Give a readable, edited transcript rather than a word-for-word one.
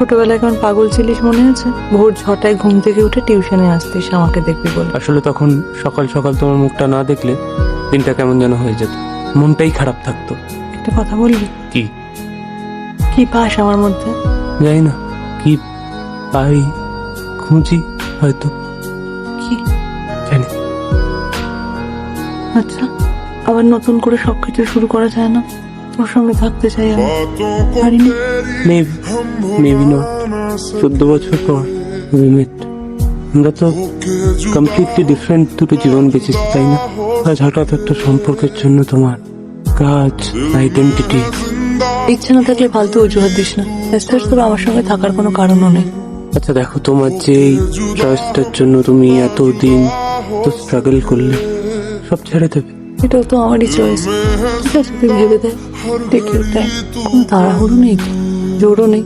ছোটবেলায় কেমন পাগল ছিলিস মনে আছে? ভোর 6টায় ঘুম থেকে উঠে টিউশনে আসতিস আমাকে দেখবি বলে। আসলে তখন সকাল সকাল তোমার মুখটা না দেখলে দিনটা কেমন যেন হয়ে যেত, মনটাই খারাপ থাকতো। একটা কথা বলবি? কি? কি পাস আমার মধ্যে? জানি না কি পাই, খুঁজি হয়তো, কি জানি। আচ্ছা, আবার নতুন করে সবকিছু শুরু করা যায় না? তোর সঙ্গে থাকতে চাই আমি, পারিনি। Maybe not. 14 বছর পর we met। আমরা তো কমপ্লিটলি ডিফারেন্ট দুটো জীবন বেঁচেছি, তাই না? আজ হঠাৎ একটা সম্পর্কের জন্য তোমার কাজ, আইডেন্টিটি। ইচ্ছে না থাকলে ফালতু অজুহাত দিস না। ব্যাস্তার তোর আমার সঙ্গে থাকার কোনো কারণও নেই। আচ্ছা দেখো, তোমার যে চয়েসটার জন্য তুমি এতদিন তো স্ট্রাগল করলে, সব ছেড়ে দেবে? এটাও তো আমারই চয়েস। ঠিক আছে, তুই ভেবে দেখ, টেক ইউর টাইম। কোনো তাড়াহুড়ো নেই, জোরও নেই।